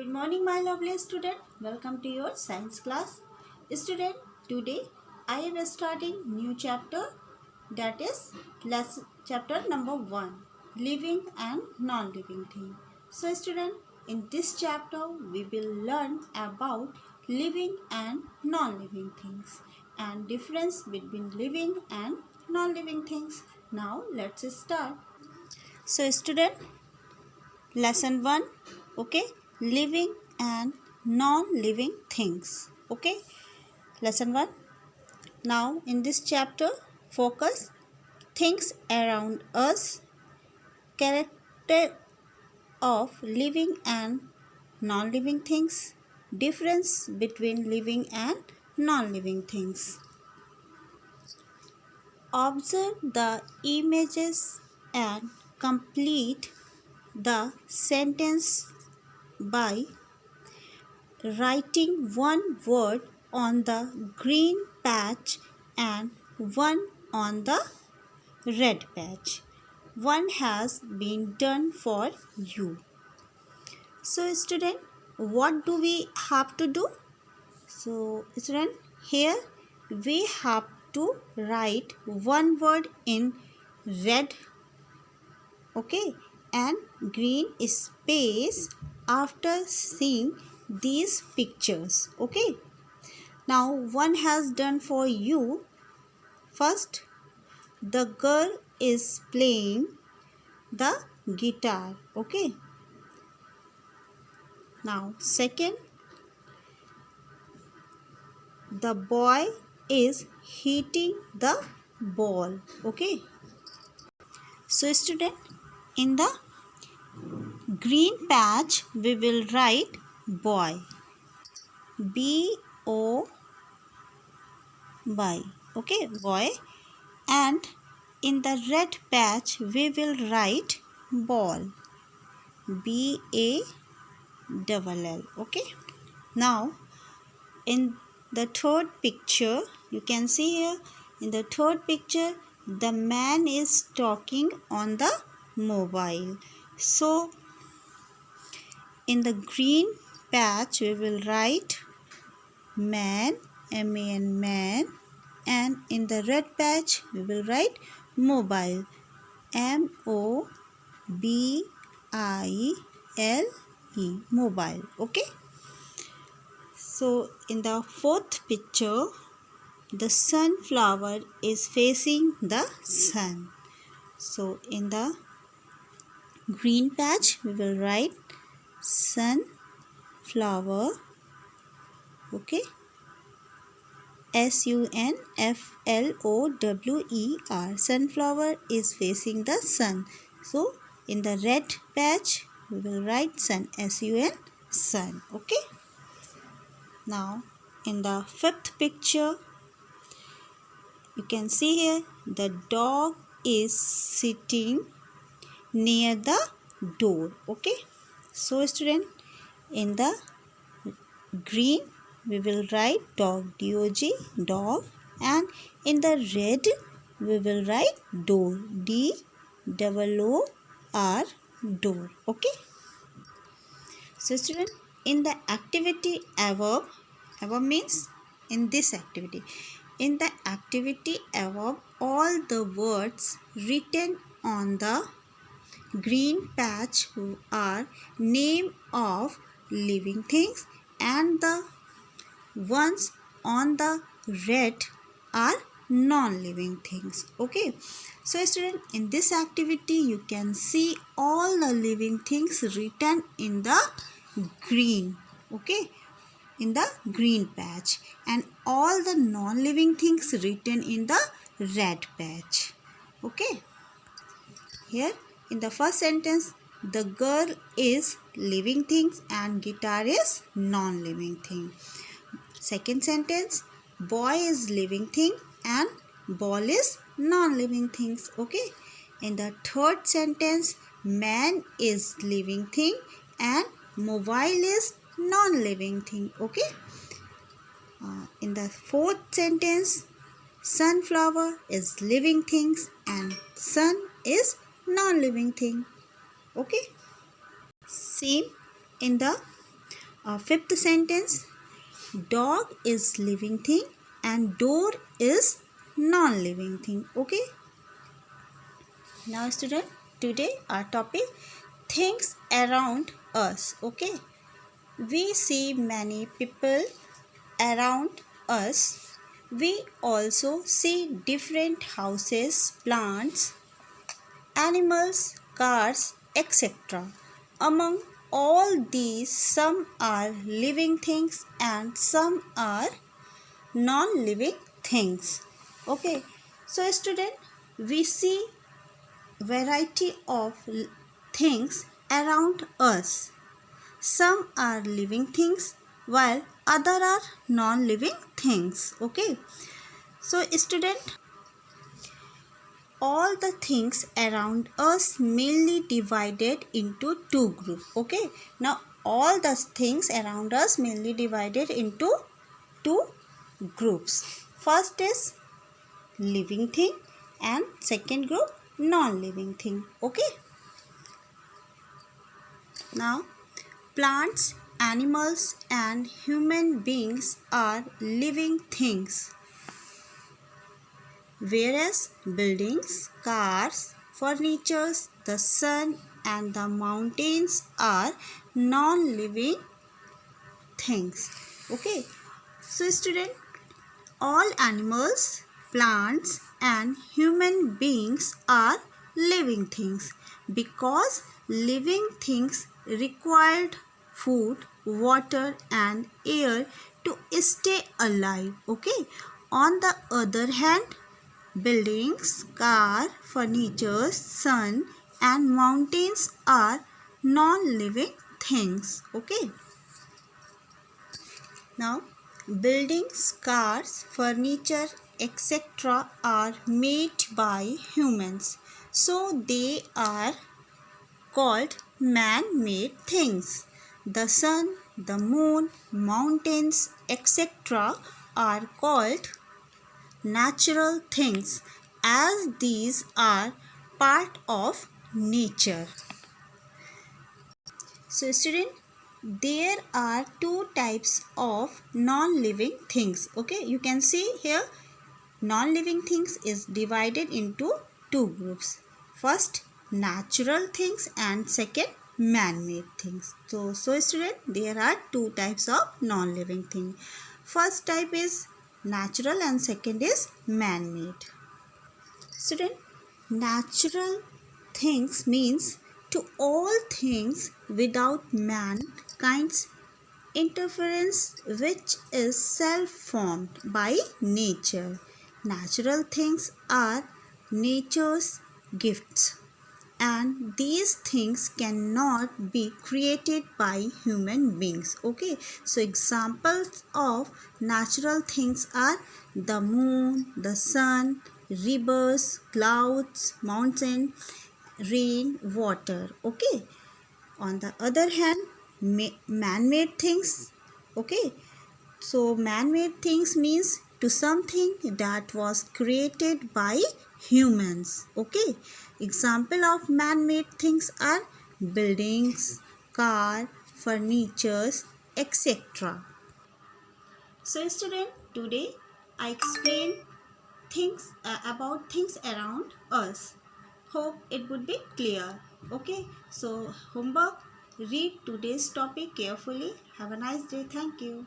Good morning, my lovely student. Welcome to your science class. Student, today I am starting new chapter, that is chapter number 1, living and non-living thing. So student, in this chapter we will learn about living and non-living things and difference between living and non-living things. Now let's start. So student, lesson 1, okay, living and non-living things. Okay, lesson 1. Now in this chapter, focus things around us, character of living and non-living things, difference between living and non-living things. Observe the images and complete the sentence by writing one word on the green patch and one on the red patch. One has been done for you. So student, what do we have to do? So student, here we have to write one word in red, okay, and green space after seeing these pictures. Okay, now one has done for you. First, the girl is playing the guitar. Okay, now second, the boy is hitting the ball. Okay, so student, in the green patch we will write boy, B-O-Y, okay, boy, and in the red patch we will write ball, B-A-L-L, okay. Now in the third picture, you can see here, in the third picture the man is talking on the mobile. So in the green patch we will write man, M-A-N, man, and in the red patch we will write mobile, M-O-B-I-L-E, mobile, okay. So in the fourth picture, the sunflower is facing the sun. So in the green patch we will write sunflower, okay, S-U-N-F-L-O-W-E-R, sunflower is facing the sun. So in the red patch we will write sun, S-U-N, sun, okay. Now in the fifth picture, you can see here the dog is sitting near the door, okay. So student, in the green we will write dog, D-O-G, dog, and in the red we will write door, D-O-O-R, door, okay. So student, in the activity above means in this activity, in the activity above, all the words written on the green patch are name of living things, and the ones on the red are non-living things, okay. So student, in this activity you can see all the living things written in the green, okay, in the green patch, and all the non-living things written in the red patch, okay. Here in the first sentence, the girl is living things and guitar is non-living thing. Second sentence, boy is living thing and ball is non-living things, okay. In the third sentence, man is living thing and mobile is non-living thing, okay. In the fourth sentence, sunflower is living things and sun is non-living thing, okay. Same in the Fifth sentence, dog is living thing and door is non-living thing. Okay. Now student, today our topic, things around us. Okay. We see many people around us. We also see different houses, plants, animals, cars, etc. Among all these, some are living things and some are non-living things. Okay, so student, we see variety of things around us. Some are living things while other are non-living things. Okay, so student, all the things around us mainly divided into two groups. Okay, now all the things around us mainly divided into two groups. First is living thing and second group non-living thing. Okay, now plants, animals and human beings are living things, whereas buildings, cars, furniture, the sun and the mountains are non-living things. Okay, so student, all animals, plants and human beings are living things because living things required food, water and air to stay alive. Okay, on the other hand, buildings, car, furniture, sun and mountains are non-living things. Okay. Now, buildings, cars, furniture, etc. are made by humans. So, they are called man-made things. The sun, the moon, mountains, etc. are called natural things as these are part of nature. So student, there are two types of non-living things. Okay, you can see here non-living things is divided into two groups. First natural things and second man-made things. So student, there are two types of non-living things. First type is natural and second is man-made. Student, natural things means to all things without mankind's interference which is self-formed by nature. Natural things are nature's gifts and these things cannot be created by human beings. Okay, so examples of natural things are the moon, the sun, rivers, clouds, mountain, rain, water. Okay, on the other hand, man-made things. Okay, so man-made things means to something that was created by humans. Okay, example of man-made things are buildings, car, furnitures, etc. So student, today I explained things about things around us. Hope it would be clear. Okay, so homework, read today's topic carefully. Have a nice day. Thank you.